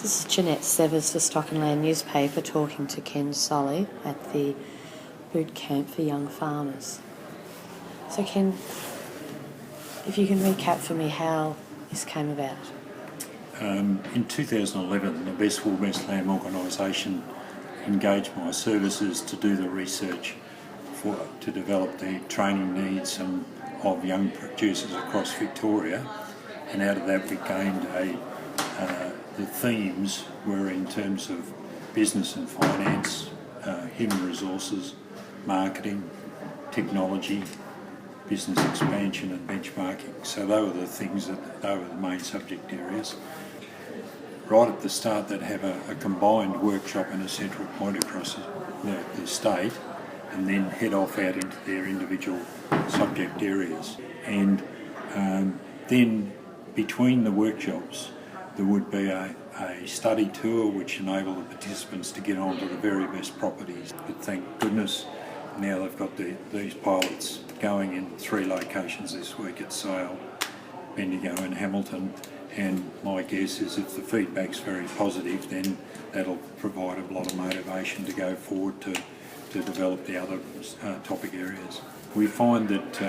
This is Jeanette Severs for Stock and Land newspaper talking to Ken Solly at the boot camp for young farmers. So Ken, if you can recap for me how this came about. In 2011, the Best Wool Best Lamb organisation engaged my services to do the research to develop the training needs of young producers across Victoria, and out of that we gained the themes were in terms of business and finance, human resources, marketing, technology, business expansion and benchmarking. So they were the things they were the main subject areas. Right at the start, they'd have a combined workshop and a central point across the state, and then head off out into their individual subject areas. And then between the workshops, there would be a study tour which enabled the participants to get onto the very best properties. But thank goodness now they've got these pilots going in 3 locations this week at Sale, Bendigo and Hamilton. And my guess is if the feedback's very positive, then that'll provide a lot of motivation to go forward to develop the other topic areas. We find that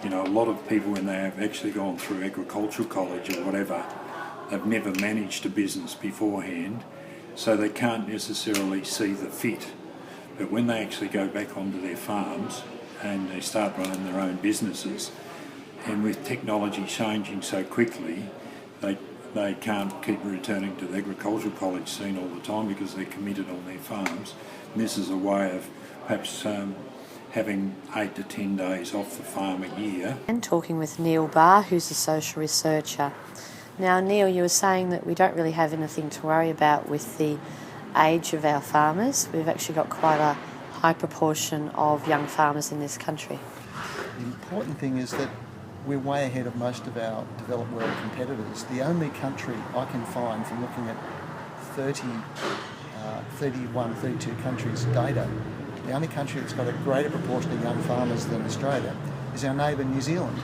a lot of people, when they have actually gone through agricultural college or whatever, they've never managed a business beforehand, so they can't necessarily see the fit. But when they actually go back onto their farms and they start running their own businesses, and with technology changing so quickly, they can't keep returning to the agricultural college scene all the time because they're committed on their farms. And this is a way of perhaps having 8 to 10 days off the farm a year. And talking with Neil Barr, who's a social researcher. Now Neil, you were saying that we don't really have anything to worry about with the age of our farmers. We've actually got quite a high proportion of young farmers in this country. The important thing is that we're way ahead of most of our developed world competitors. The only country I can find from looking at 31, 32 countries' data, the only country that's got a greater proportion of young farmers than Australia is our neighbour New Zealand.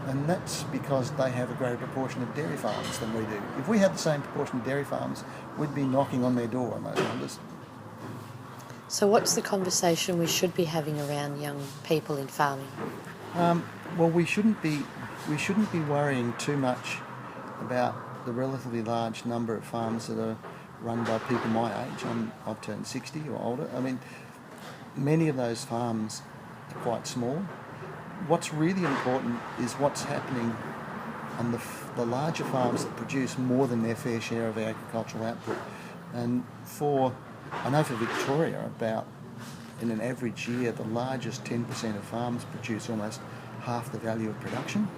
And that's because they have a greater proportion of dairy farms than we do. If we had the same proportion of dairy farms, we'd be knocking on their door on those numbers. So what's the conversation we should be having around young people in farming? Well, we shouldn't be worrying too much about the relatively large number of farms that are run by people my age. I've turned 60 or older. I mean, many of those farms are quite small. What's really important is what's happening on the larger farms that produce more than their fair share of agricultural output. And I know for Victoria, in an average year, the largest 10% of farms produce almost half the value of production,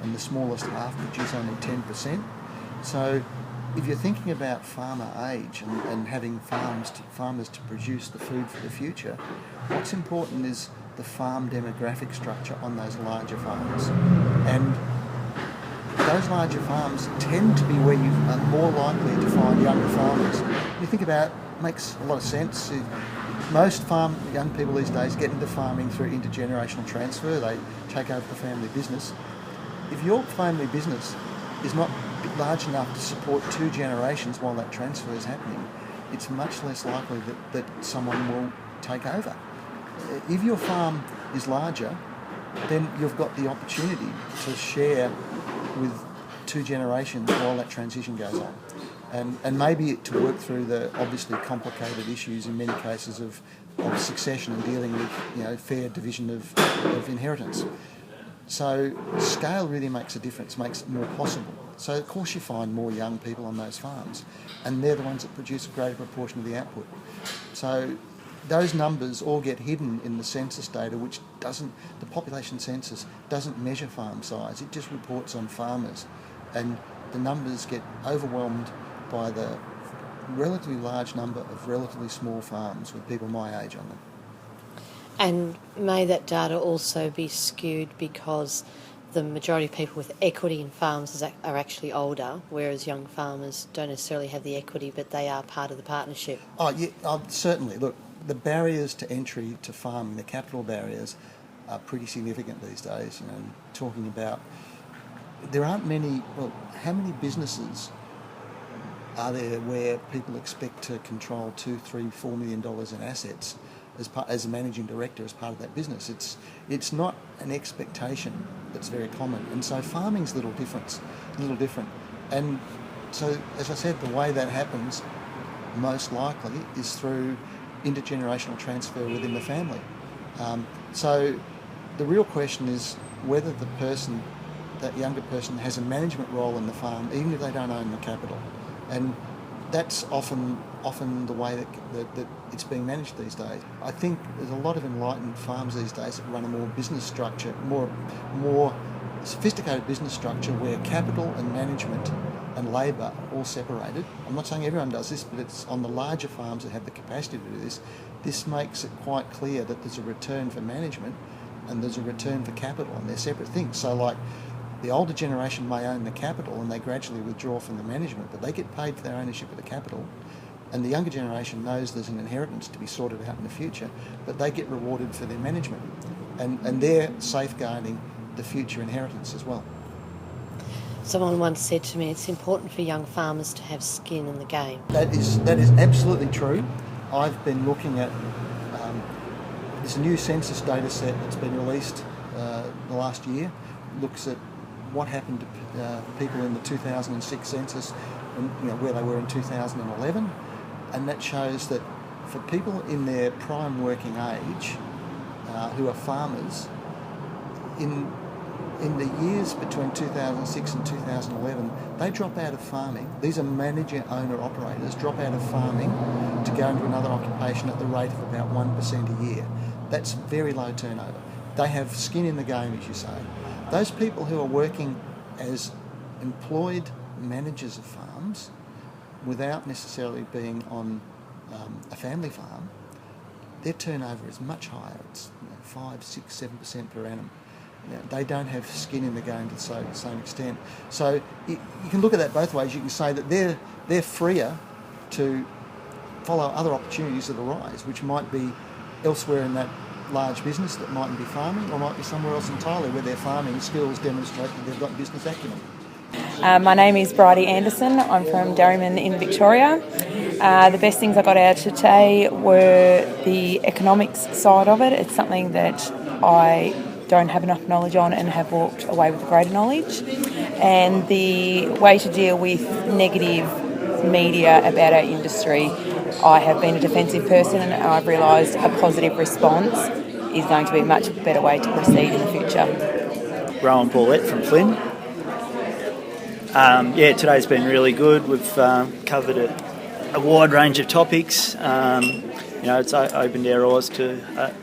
and the smallest half produce only 10%. So if you're thinking about farmer age and having farmers to produce the food for the future, what's important is the farm demographic structure on those larger farms. And those larger farms tend to be where you are more likely to find younger farmers. You think about it, makes a lot of sense. Most young people these days get into farming through intergenerational transfer. They take over the family business. If your family business is not large enough to support 2 generations while that transfer is happening, it's much less likely that someone will take over. If your farm is larger, then you've got the opportunity to share with 2 generations while that transition goes on. And maybe to work through the obviously complicated issues in many cases of succession and dealing with fair division of inheritance. So scale really makes a difference, makes it more possible. So of course you find more young people on those farms, and they're the ones that produce a greater proportion of the output. So those numbers all get hidden in the census data, the population census doesn't measure farm size, it just reports on farmers. And the numbers get overwhelmed by the relatively large number of relatively small farms with people my age on them. And may that data also be skewed because the majority of people with equity in farms are actually older, whereas young farmers don't necessarily have the equity, but they are part of the partnership? Oh, yeah, certainly. Look, the barriers to entry to farming, the capital barriers, are pretty significant these days. Talking about, there aren't many, how many businesses are there where people expect to control $2, $3, $4 million in assets as a managing director as part of that business. It's not an expectation that's very common, and so farming's a little different. And so, as I said, the way that happens most likely is through intergenerational transfer within the family. So the real question is whether that younger person has a management role in the farm, even if they don't own the capital. And that's often the way that it's being managed these days. I think there's a lot of enlightened farms these days that run a more business structure, more sophisticated business structure where capital and management and labour are all separated. I'm not saying everyone does this, but it's on the larger farms that have the capacity to do this. This makes it quite clear that there's a return for management and there's a return for capital, and they're separate things. So like the older generation may own the capital and they gradually withdraw from the management, but they get paid for their ownership of the capital. And the younger generation knows there's an inheritance to be sorted out in the future, but they get rewarded for their management. And they're safeguarding the future inheritance as well. Someone once said to me, it's important for young farmers to have skin in the game. That is absolutely true. I've been looking at there's a new census data set that's been released the last year. Looks at what happened to people in the 2006 census and where they were in 2011, and that shows that for people in their prime working age who are farmers, in the years between 2006 and 2011, they drop out of farming. These are manager, owner, operators, drop out of farming to go into another occupation at the rate of about 1% a year. That's very low turnover. They have skin in the game, as you say. Those people who are working as employed managers of farms without necessarily being on a family farm, their turnover is much higher. It's 5, 6, 7% per annum. They don't have skin in the game to the same extent. So you can look at that both ways. You can say that they're freer to follow other opportunities that arise, which might be elsewhere in that large business that mightn't be farming, or might be somewhere else entirely where their farming skills demonstrate that they've got business acumen. My name is Bridie Anderson. I'm from Derryman in Victoria. The best things I got out of today were the economics side of it. It's something that I don't have enough knowledge on and have walked away with greater knowledge. And the way to deal with negative media about our industry. I have been a defensive person and I've realised a positive response is going to be a much better way to proceed in the future. Rowan Paulette from Flynn. Today's been really good. We've covered a wide range of topics. It's opened our eyes to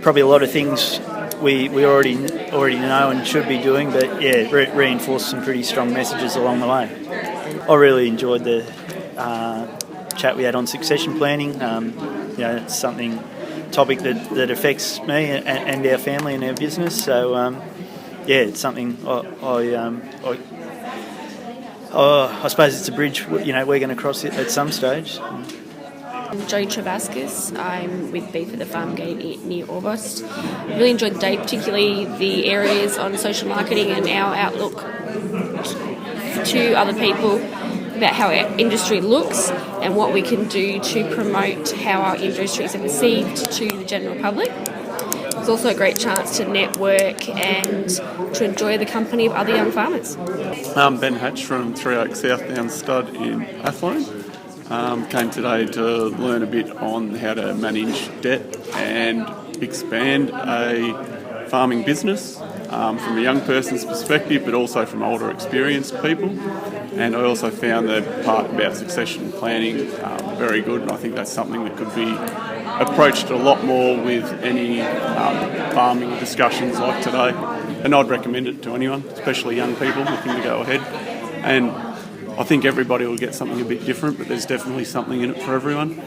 probably a lot of things we already know and should be doing, but reinforced some pretty strong messages along the way. I really enjoyed the chat we had on succession planning. It's topic that affects me and our family and our business. So it's something I suppose it's a bridge we're going to cross it at some stage. I'm Joey Travascus. I'm with Beef at the Farm Gate near August. Really enjoyed the day, particularly the areas on social marketing and our outlook to other people about how our industry looks and what we can do to promote how our industries are perceived to the general public. It's also a great chance to network and to enjoy the company of other young farmers. I'm Ben Hatch from Three Oaks Southdown Stud in Athlone. Came today to learn a bit on how to manage debt and expand a farming business from a young person's perspective, but also from older experienced people. And I also found the part about succession planning very good, and I think that's something that could be approached a lot more with any farming discussions like today. And I'd recommend it to anyone, especially young people looking to go ahead. And I think everybody will get something a bit different, but there's definitely something in it for everyone.